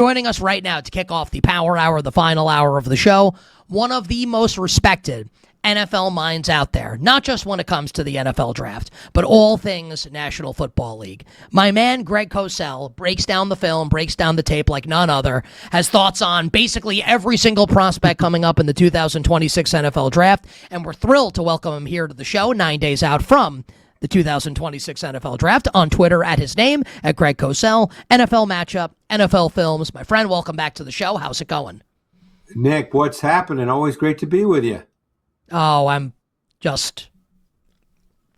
Joining us right now to kick off the power hour, the final hour of the show, one of the most respected NFL minds out there, not just when it comes to the NFL draft, but all things National Football League. My man, Greg Cosell, breaks down the film, breaks down the tape like none other, has thoughts on basically every single prospect coming up in the 2026 NFL draft, and we're thrilled to welcome him here to the show 9 days out from the 2026 NFL draft. On Twitter at his name, at Greg Cosell, NFL Matchup, NFL Films. My friend, welcome back to the show. How's it going? Nick, what's happening? Always great to be with you. Oh, I'm just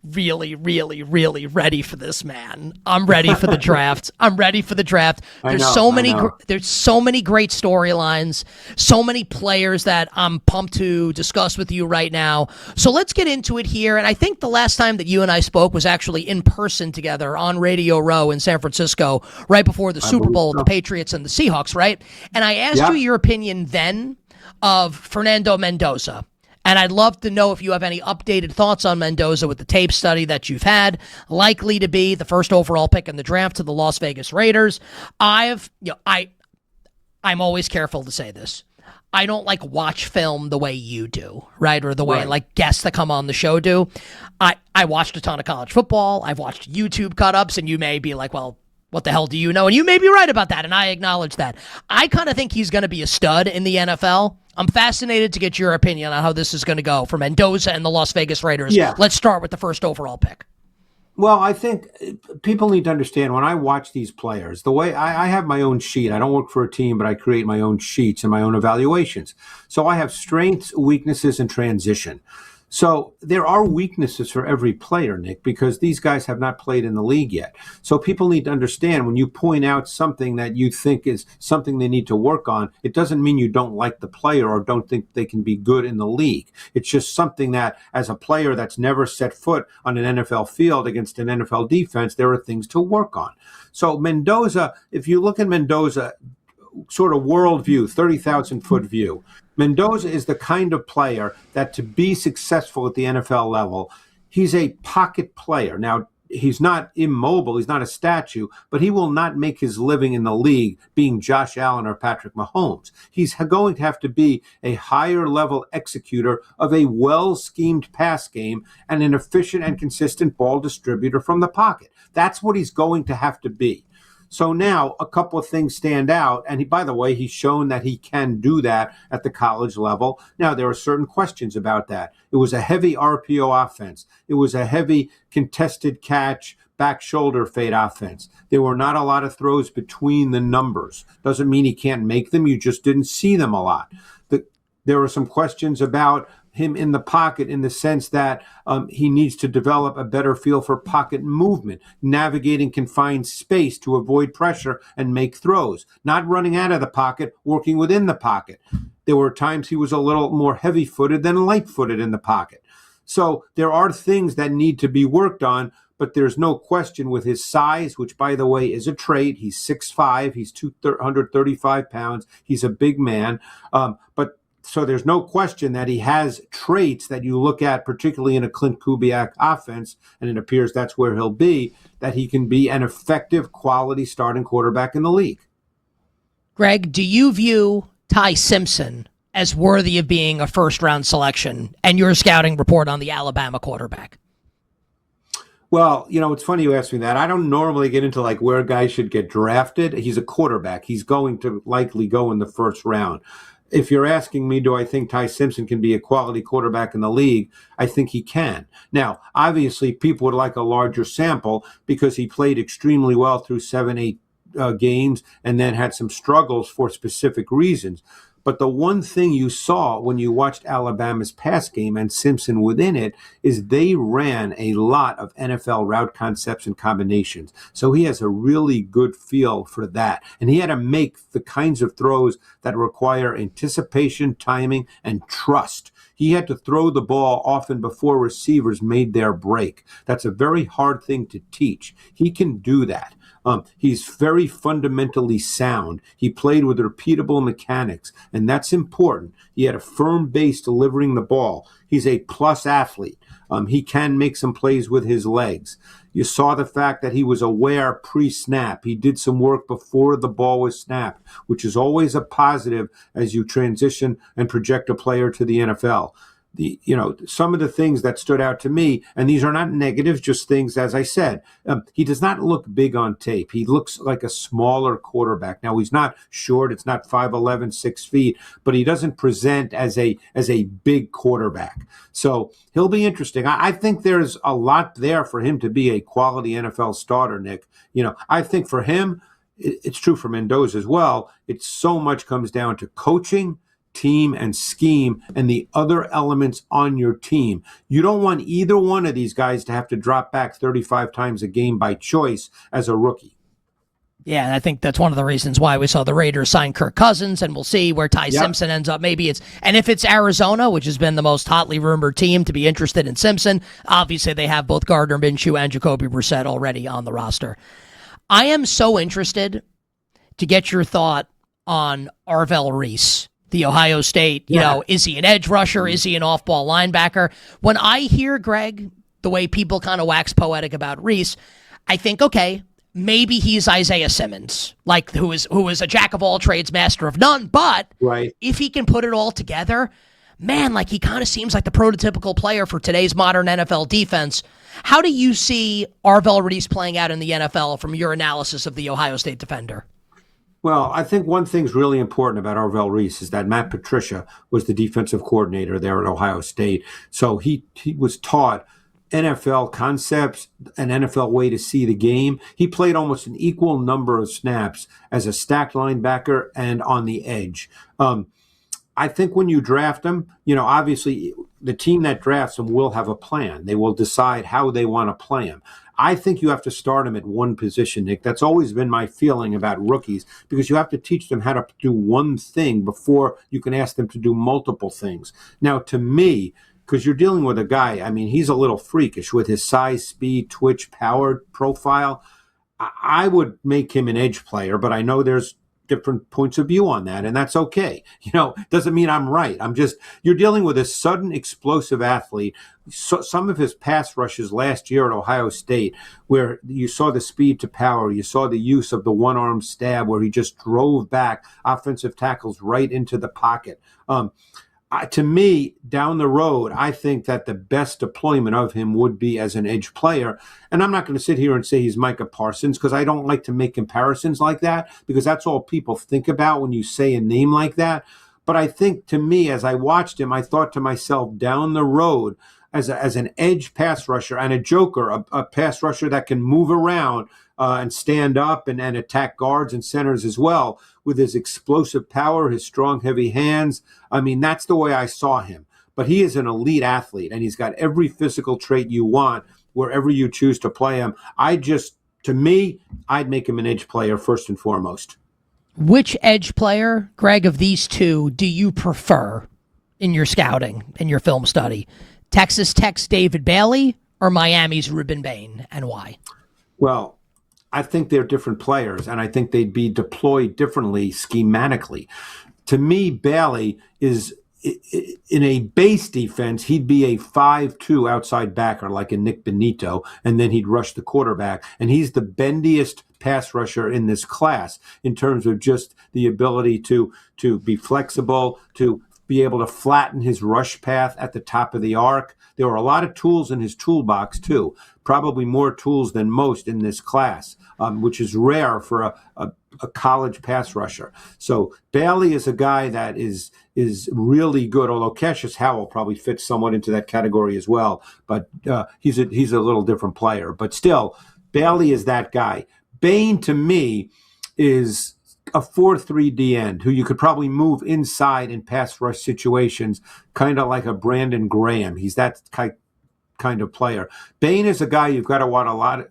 really, really, really ready for this, man. I'm ready for the draft. I'm ready for the draft. There's so many great storylines, so many players that I'm pumped to discuss with you right now. So let's get into it here. And I think the last time that you and I spoke was actually in person together on Radio Row in San Francisco, right before the Super Bowl with the Patriots and the Seahawks, right? And I asked you your opinion then of Fernando Mendoza. And I'd love to know if you have any updated thoughts on Mendoza with the tape study that you've had. Likely to be the first overall pick in the draft to the Las Vegas Raiders. I'm always careful to say this. I don't watch film the way you do, right? Or the way guests that come on the show do. I watched a ton of college football. I've watched YouTube cut-ups, and you may be like, well, what the hell do you know? And you may be right about that, and I acknowledge that. I kind of think he's going to be a stud in the NFL. I'm fascinated to get your opinion on how this is going to go for Mendoza and the Las Vegas Raiders. Yeah. Let's start with the first overall pick. Well, I think people need to understand when I watch these players, the way I have my own sheet. I don't work for a team, but I create my own sheets and my own evaluations. So I have strengths, weaknesses, and transition. So there are weaknesses for every player, Nick, because these guys have not played in the league yet. So people need to understand when you point out something that you think is something they need to work on, it doesn't mean you don't like the player or don't think they can be good in the league. It's just something that as a player that's never set foot on an NFL field against an NFL defense, there are things to work on. So Mendoza, if you look at Mendoza, sort of worldview, 30,000-foot view, Mendoza is the kind of player that to be successful at the NFL level, he's a pocket player. Now, he's not immobile, he's not a statue, but he will not make his living in the league being Josh Allen or Patrick Mahomes. He's going to have to be a higher level executor of a well-schemed pass game and an efficient and consistent ball distributor from the pocket. That's what he's going to have to be. So now a couple of things stand out. And by the way, he's shown that he can do that at the college level. Now, there are certain questions about that. It was a heavy RPO offense. It was a heavy contested catch, back shoulder fade offense. There were not a lot of throws between the numbers. Doesn't mean he can't make them. You just didn't see them a lot. There were some questions about him in the pocket in the sense that he needs to develop a better feel for pocket movement, navigating confined space to avoid pressure and make throws, not running out of the pocket, working within the pocket. There were times he was a little more heavy-footed than light-footed in the pocket. So there are things that need to be worked on, but there's no question with his size, which, by the way, is a trait. He's 6'5", he's 235 pounds, he's a big man, So there's no question that he has traits that you look at, particularly in a Clint Kubiak offense, and it appears that's where he'll be, that he can be an effective quality starting quarterback in the league. Greg, do you view Ty Simpson as worthy of being a first-round selection and your scouting report on the Alabama quarterback? Well, it's funny you ask me that. I don't normally get into where guys should get drafted. He's a quarterback. He's going to likely go in the first round. If you're asking me, do I think Ty Simpson can be a quality quarterback in the league? I think he can. Now, obviously, people would like a larger sample because he played extremely well through 7-8 games and then had some struggles for specific reasons. But the one thing you saw when you watched Alabama's pass game and Simpson within it is they ran a lot of NFL route concepts and combinations. So he has a really good feel for that. And he had to make the kinds of throws that require anticipation, timing, and trust. He had to throw the ball often before receivers made their break. That's a very hard thing to teach. He can do that. He's very fundamentally sound. He played with repeatable mechanics, and that's important. He had a firm base delivering the ball. He's a plus athlete. He can make some plays with his legs. You saw the fact that he was aware pre-snap. He did some work before the ball was snapped, which is always a positive as you transition and project a player to the NFL. Some of the things that stood out to me, and these are not negatives, just things, as I said, he does not look big on tape. He looks like a smaller quarterback. Now, he's not short. It's not 5'11", 6 feet, but he doesn't present as a big quarterback. So he'll be interesting. I think there's a lot there for him to be a quality NFL starter, Nick. I think for him, it's true for Mendoza as well. It so much comes down to coaching, team, and scheme, and the other elements on your team. You don't want either one of these guys to have to drop back 35 times a game by choice as a rookie. Yeah, and I think that's one of the reasons why we saw the Raiders sign Kirk Cousins, and we'll see where Ty Simpson ends up. And if it's Arizona, which has been the most hotly rumored team to be interested in Simpson, obviously they have both Gardner Minshew and Jacoby Brissett already on the roster. I am so interested to get your thought on Arvell Reese, the Ohio State, is he an edge rusher? Is he an off-ball linebacker? When I hear, Greg, the way people kind of wax poetic about Reese, I think, okay, maybe he's Isaiah Simmons, who is a jack of all trades, master of none. But if he can put it all together, man, he kind of seems like the prototypical player for today's modern NFL defense. How do you see Arvell Reese playing out in the NFL from your analysis of the Ohio State defender? Well, I think one thing's really important about Arvell Reese is that Matt Patricia was the defensive coordinator there at Ohio State. So he was taught NFL concepts, an NFL way to see the game. He played almost an equal number of snaps as a stacked linebacker and on the edge. I think when you draft him, obviously the team that drafts him will have a plan. They will decide how they want to play him. I think you have to start him at one position, Nick. That's always been my feeling about rookies, because you have to teach them how to do one thing before you can ask them to do multiple things. Now, to me, because you're dealing with a guy, he's a little freakish with his size, speed, twitch, power profile. I would make him an edge player, but I know there's different points of view on that, and that's okay. Doesn't mean I'm right. You're dealing with a sudden explosive athlete. So some of his pass rushes last year at Ohio State, where you saw the speed to power, you saw the use of the one-arm stab where he just drove back offensive tackles right into the pocket. To me, down the road, I think that the best deployment of him would be as an edge player. And I'm not going to sit here and say he's Micah Parsons, because I don't like to make comparisons like that, because that's all people think about when you say a name like that. But I think, to me, as I watched him, I thought to myself, down the road, as an edge pass rusher and a joker, a pass rusher that can move around and stand up and attack guards and centers as well, with his explosive power, his strong, heavy hands. That's the way I saw him. But he is an elite athlete, and he's got every physical trait you want wherever you choose to play him. To me, I'd make him an edge player first and foremost. Which edge player, Greg, of these two do you prefer in your scouting, in your film study? Texas Tech's David Bailey or Miami's Ruben Bain, and why? Well, I think they're different players, and I think they'd be deployed differently schematically. To me, Bailey is, in a base defense, he'd be a 5'2" outside backer like a Nick Benito, and then he'd rush the quarterback. And he's the bendiest pass rusher in this class in terms of just the ability to be flexible, to be able to flatten his rush path at the top of the arc. There were a lot of tools in his toolbox, too, probably more tools than most in this class, which is rare for a college pass rusher. So Bailey is a guy that is really good, although Cassius Howell probably fits somewhat into that category as well. But he's a little different player. But still, Bailey is that guy. Bain, to me, is a 4-3 D end who you could probably move inside in pass rush situations, kind of like a Brandon Graham. He's that kind of player. Bain is a guy you've got to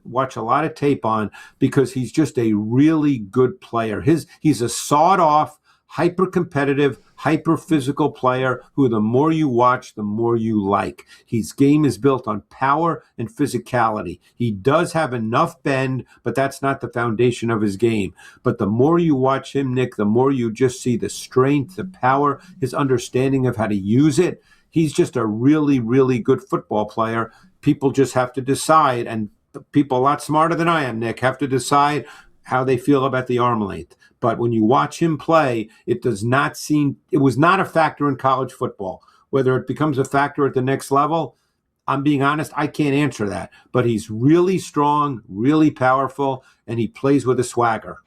watch a lot of tape on, because he's just a really good player. He's a sawed-off, hyper-competitive, hyper-physical player who the more you watch, the more you like. His game is built on power and physicality. He does have enough bend, but that's not the foundation of his game. But the more you watch him, Nick, the more you just see the strength, the power, his understanding of how to use it. He's just a really, really good football player. People just have to decide, and people a lot smarter than I am, Nick, have to decide how they feel about the arm length. But when you watch him play, it was not a factor in college football. Whether it becomes a factor at the next level, I'm being honest, I can't answer that. But he's really strong, really powerful, and he plays with a swagger.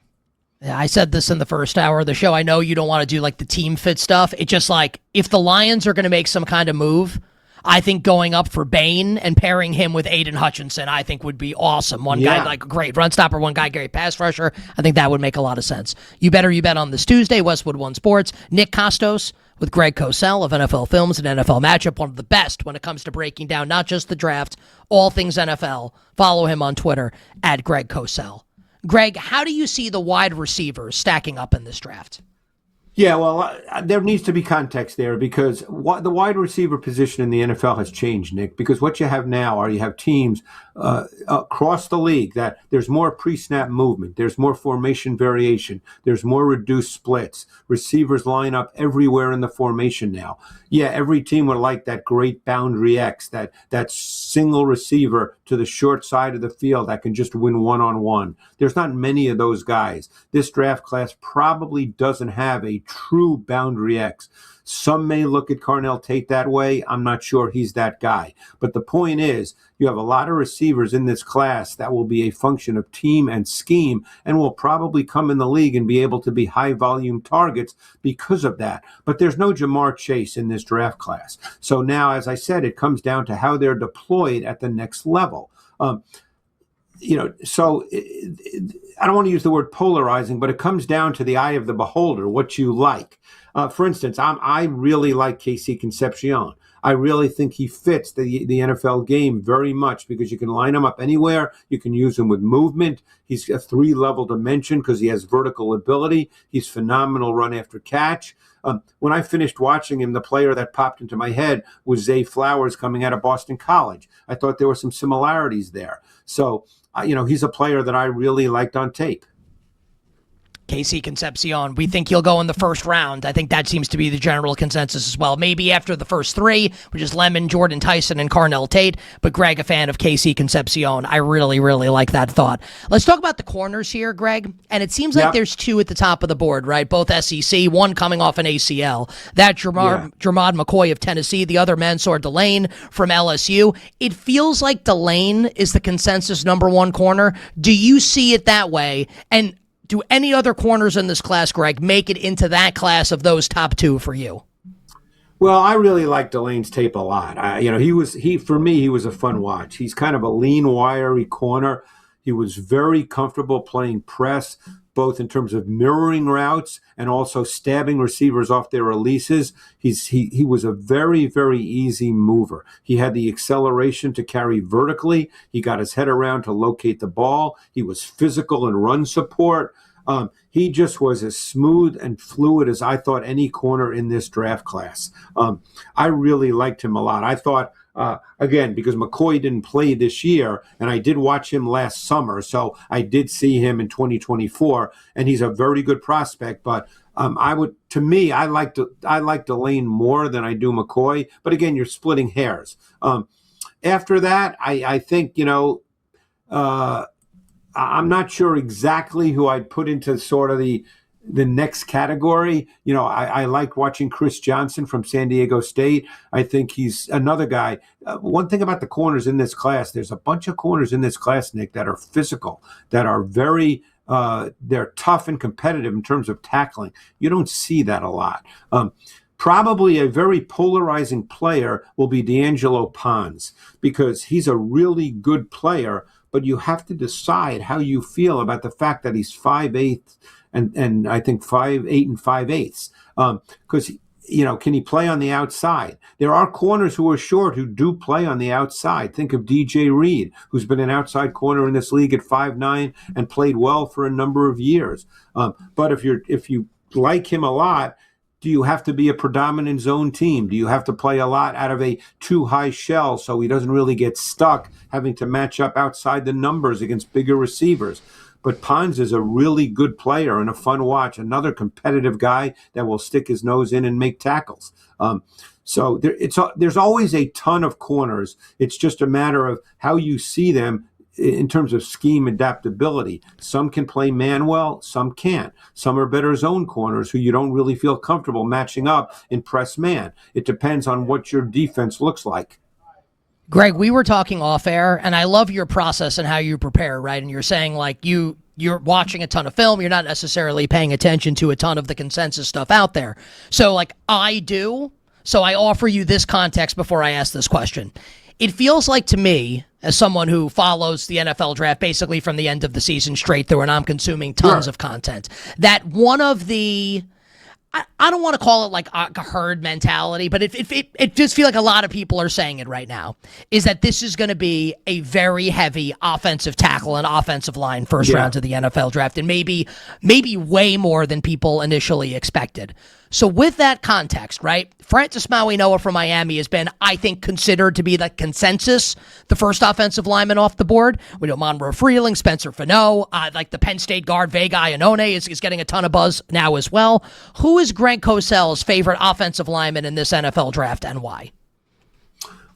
Yeah, I said this in the first hour of the show. I know you don't want to do like the team fit stuff. It's just like if the Lions are going to make some kind of move, I think going up for Bain and pairing him with Aiden Hutchinson, I think would be awesome. One guy like a great run stopper, one guy great pass rusher. I think that would make a lot of sense. You bet on this Tuesday, Westwood One Sports. Nick Kostos with Greg Cosell of NFL Films and NFL Matchup, one of the best when it comes to breaking down not just the draft, all things NFL. Follow him on Twitter at Greg Cosell. Greg, how do you see the wide receivers stacking up in this draft? Yeah, well, there needs to be context there because the wide receiver position in the NFL has changed, Nick, because what you have now are you have teams across the league that there's more pre-snap movement, there's more formation variation, there's more reduced splits. Receivers line up everywhere in the formation now. Yeah, every team would like that great boundary X, that single receiver to the short side of the field that can just win one-on-one. There's not many of those guys. This draft class probably doesn't have a true boundary X. Some may look at Carnell Tate that way. I'm not sure he's that guy. But the point is, you have a lot of receivers in this class that will be a function of team and scheme and will probably come in the league and be able to be high volume targets because of that. But there's no Jamar Chase in this draft class. So now, as I said, it comes down to how they're deployed at the next level. So I don't want to use the word polarizing, but it comes down to the eye of the beholder, what you like. For instance, I really like KC Concepcion. I really think he fits the NFL game very much because you can line him up anywhere. You can use him with movement. He's a 3-level dimension because he has vertical ability. He's phenomenal run after catch. When I finished watching him, the player that popped into my head was Zay Flowers coming out of Boston College. I thought there were some similarities there. So, he's a player that I really liked on tape. KC Concepcion, we think he'll go in the first round. I think that seems to be the general consensus as well. Maybe after the first 3, which is Lemon, Jordan Tyson, and Carnell Tate. But Greg, a fan of KC Concepcion. I really, really like that thought. Let's talk about the corners here, Greg. And it seems like there's 2 at the top of the board, right? Both SEC, one coming off an ACL. That Jermad McCoy of Tennessee, the other Mansour Delane from LSU. It feels like Delane is the consensus number 1 corner. Do you see it that way? And do any other corners in this class, Greg, make it into that class of those top 2 for you? Well, I really like Delane's tape a lot. For me, he was a fun watch. He's kind of a lean, wiry corner. He was very comfortable playing press, both in terms of mirroring routes and also stabbing receivers off their releases. He was a very, very easy mover. He had the acceleration to carry vertically. He got his head around to locate the ball. He was physical in run support. He just was as smooth and fluid as I thought any corner in this draft class. I really liked him a lot. I thought, again, because McCoy didn't play this year, and I did watch him last summer, so I did see him in 2024, and he's a very good prospect. But I like Delane more than I do McCoy. But again, you're splitting hairs. After that, I think I'm not sure exactly who I'd put into sort of the next category. I like watching Chris Johnson from San Diego State. I think he's another guy. One thing about the corners in this class, there's a bunch of corners in this class, Nick, that are physical, that are very they're tough and competitive in terms of tackling. You don't see that a lot. Probably a very polarizing player will be D'Angelo Pons because he's a really good player, but you have to decide how you feel about the fact that he's 5'8" and I think 5'8" and 5/8. Because can he play on the outside? There are corners who are short who do play on the outside. Think of DJ Reed, who's been an outside corner in this league at 5'9" and played well for a number of years. But if you like him a lot, do you have to be a predominant zone team? Do you have to play a lot out of a too high shell so he doesn't really get stuck having to match up outside the numbers against bigger receivers? But Pons is a really good player and a fun watch, another competitive guy that will stick his nose in and make tackles. So there's always a ton of corners. It's just a matter of how you see them in terms of scheme adaptability. Some can play man well, some can't. Some are better zone corners who you don't really feel comfortable matching up in press man. It depends on what your defense looks like. Greg, we were talking off air, and I love your process and how you prepare, right? And you're saying like you're watching a ton of film, you're not necessarily paying attention to a ton of the consensus stuff out there. So like I do, so I offer you this context before I ask this question. It feels like to me, as someone who follows the NFL draft basically from the end of the season straight through, and I'm consuming tons of content, that one of the, I don't want to call it like a herd mentality, but it just feels like a lot of people are saying it right now, is that this is going to be a very heavy offensive tackle and offensive line first round of the NFL draft, and maybe way more than people initially expected. So with that context, right, Francis Mauigoa from Miami has been, I think, considered to be the consensus, the first offensive lineman off the board. We know Monroe Freeling, Spencer Fano, like the Penn State guard Vega Ionone is getting a ton of buzz now as well. Who is Greg Cosell's favorite offensive lineman in this NFL draft, and why?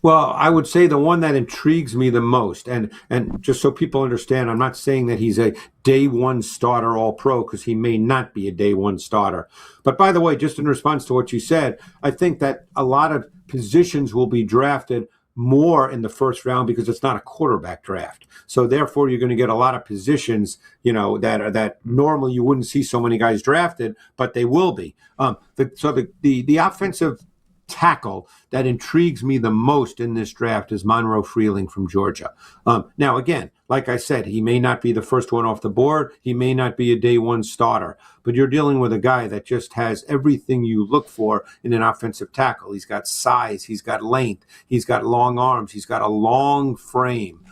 Well, I would say the one that intrigues me the most, and just so people understand, I'm not saying that he's a day one starter all-pro, because he may not be a day one starter. But by the way, just in response to what you said, I think that a lot of positions will be drafted more in the first round because it's not a quarterback draft. So therefore, you're going to get a lot of positions, that normally you wouldn't see so many guys drafted, but they will be. The offensive tackle that intrigues me the most in this draft is Monroe Freeling from Georgia. Now, again, like I said, he may not be the first one off the board. He may not be a day one starter, but you're dealing with a guy that just has everything you look for in an offensive tackle. He's got size, he's got length, he's got long arms, he's got a long frame.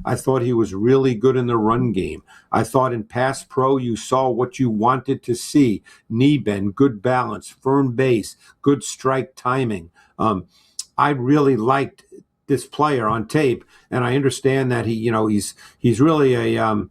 I thought he was really good in the run game. I thought in pass pro, you saw what you wanted to see. Knee bend, good balance, firm base, good strike timing. I really liked this player on tape, and I understand that he's really a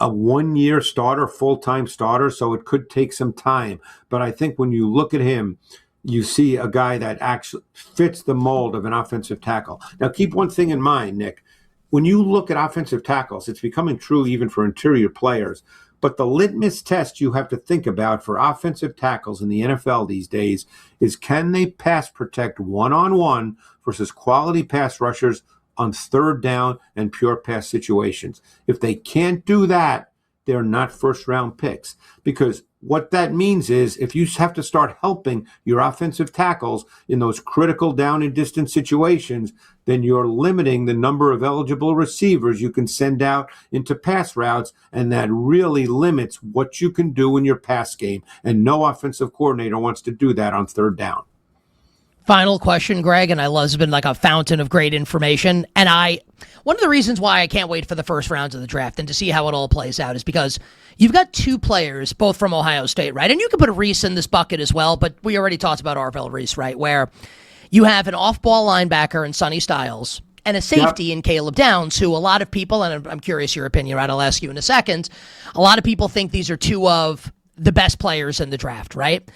1 year starter, full-time starter, so it could take some time. But I think when you look at him, you see a guy that actually fits the mold of an offensive tackle. Now, keep one thing in mind, Nick. When you look at offensive tackles, it's becoming true even for interior players. But the litmus test you have to think about for offensive tackles in the NFL these days is, can they pass protect one-on-one versus quality pass rushers on third down and pure pass situations? If they can't do that, they're not first-round picks. Because what that means is, if you have to start helping your offensive tackles in those critical down and distance situations, then you're limiting the number of eligible receivers you can send out into pass routes, and that really limits what you can do in your pass game. And no offensive coordinator wants to do that on third down. Final question, Greg, and I love it's been like a fountain of great information. And one of the reasons why I can't wait for the first rounds of the draft and to see how it all plays out is because you've got two players, both from Ohio State, right? And you can put Reese in this bucket as well, but we already talked about Arvell Reese, right? Where you have an off-ball linebacker in Sonny Styles and a safety in Caleb Downs, who a lot of people, and I'm curious your opinion, right? I'll ask you in a second. A lot of people think these are two of the best players in the draft, right?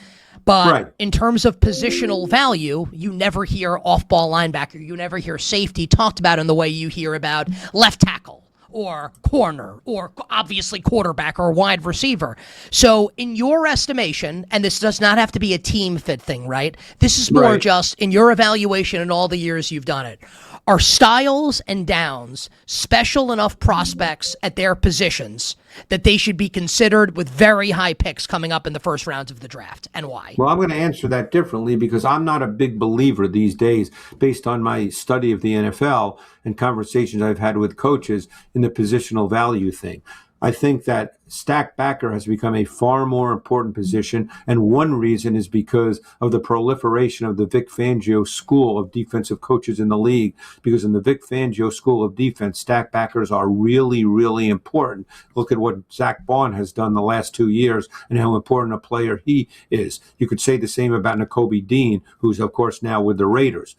But in terms of positional value, you never hear off-ball linebacker. You never hear safety talked about in the way you hear about left tackle or corner or obviously quarterback or wide receiver. So in your estimation, and this does not have to be a team fit thing, right? This is more just in your evaluation in all the years you've done it. Are Styles and Downs special enough prospects at their positions that they should be considered with very high picks coming up in the first rounds of the draft, and why? Well, I'm going to answer that differently, because I'm not a big believer these days, based on my study of the NFL and conversations I've had with coaches, in the positional value thing. I think that stack backer has become a far more important position, and one reason is because of the proliferation of the Vic Fangio school of defensive coaches in the league. Because in the Vic Fangio school of defense, stack backers are really, really important. Look at what Zach Bond has done the last 2 years and how important a player he is. You could say the same about Nakobe Dean, who's of course now with the Raiders.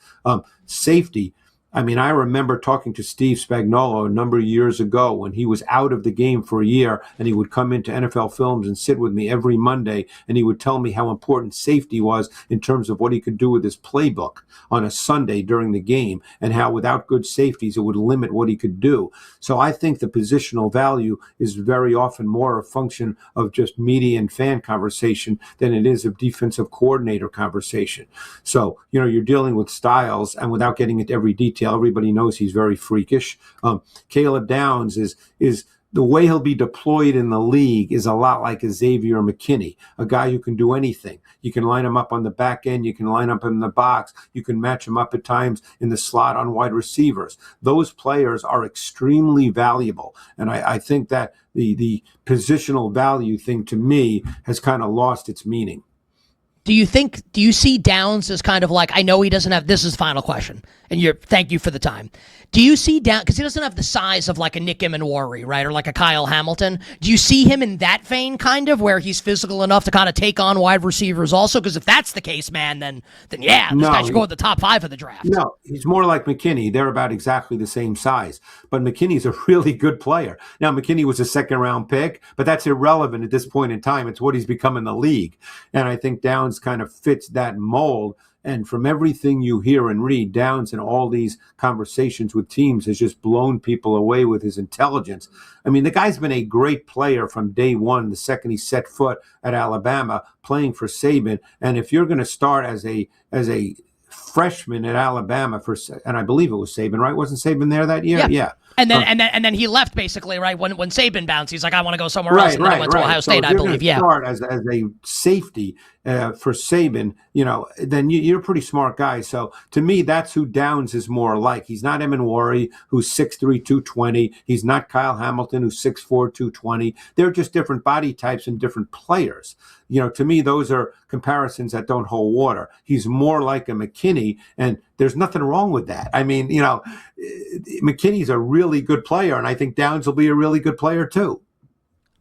Safety. I mean, I remember talking to Steve Spagnuolo a number of years ago when he was out of the game for a year, and he would come into NFL Films and sit with me every Monday, and he would tell me how important safety was in terms of what he could do with his playbook on a Sunday during the game, and how without good safeties, it would limit what he could do. So I think the positional value is very often more a function of just media and fan conversation than it is of defensive coordinator conversation. So, you're dealing with styles, and without getting into every detail, everybody knows he's very freakish. Caleb Downs is the way he'll be deployed in the league is a lot like a Xavier McKinney, a guy who can do anything. You can line him up on the back end. You can line up in the box. You can match him up at times in the slot on wide receivers. Those players are extremely valuable. And I think that the positional value thing, to me, has kind of lost its meaning. Do you see Downs as kind of like, I know he doesn't have, this is the final question, and thank you for the time. Do you see Downs, because he doesn't have the size of like a Nick Kostos, right, or like a Kyle Hamilton. Do you see him in that vein, kind of, where he's physical enough to kind of take on wide receivers also? Because if that's the case, man, then yeah, this guy should go in the top 5 of the draft. No, he's more like McKinney. They're about exactly the same size. But McKinney's a really good player. Now, McKinney was a second-round pick, but that's irrelevant at this point in time. It's what he's become in the league. And I think Downs kind of fits that mold. And from everything you hear and read, Downs in all these conversations with teams has just blown people away with his intelligence. I mean, the guy's been a great player from day one, the second he set foot at Alabama, playing for Saban. And if you're going to start as a freshman at Alabama and I believe it was Saban, right? Wasn't Saban there that year? Yeah. And then he left basically, right? When Saban bounced, he's like, I want to go somewhere else. And then went to Ohio State, I believe. Yeah. Start as a safety for Saban, then you're a pretty smart guy. So to me, that's who Downs is more like. He's not Emenwari, who's 6'3", 220. He's not Kyle Hamilton, who's 6'4", 220. They're just different body types and different players. To me, those are comparisons that don't hold water. He's more like a McKinney, and there's nothing wrong with that. I mean, McKinney's a really good player, and I think Downs will be a really good player too.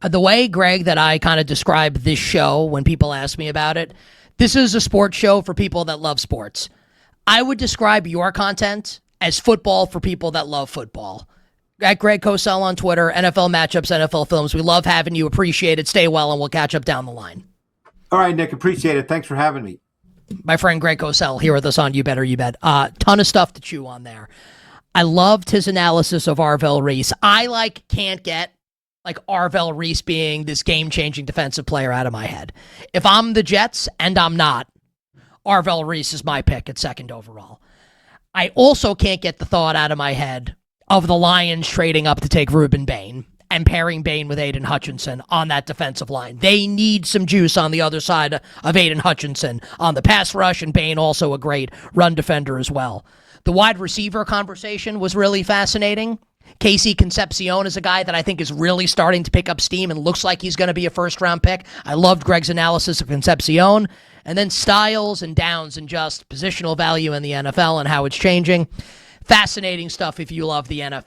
The way, Greg, that I kind of describe this show when people ask me about it, this is a sports show for people that love sports. I would describe your content as football for people that love football. At Greg Cosell on Twitter, NFL Matchups, NFL Films. We love having you. Appreciate it. Stay well, and we'll catch up down the line. All right, Nick. Appreciate it. Thanks for having me. My friend Greg Cosell here with us on You Better You Bet. Ton of stuff to chew on there. I loved his analysis of Arvell Reese. I can't get Arvell Reese being this game-changing defensive player out of my head. If I'm the Jets, and I'm not, Arvell Reese is my pick at 2nd overall. I also can't get the thought out of my head of the Lions trading up to take Reuben Bain and pairing Bain with Aiden Hutchinson on that defensive line. They need some juice on the other side of Aiden Hutchinson on the pass rush, and Bain also a great run defender as well. The wide receiver conversation was really fascinating. Casey Concepcion is a guy that I think is really starting to pick up steam and looks like he's going to be a first-round pick. I loved Greg's analysis of Concepcion. And then Styles and Downs and just positional value in the NFL and how it's changing. Fascinating stuff if you love the NFL.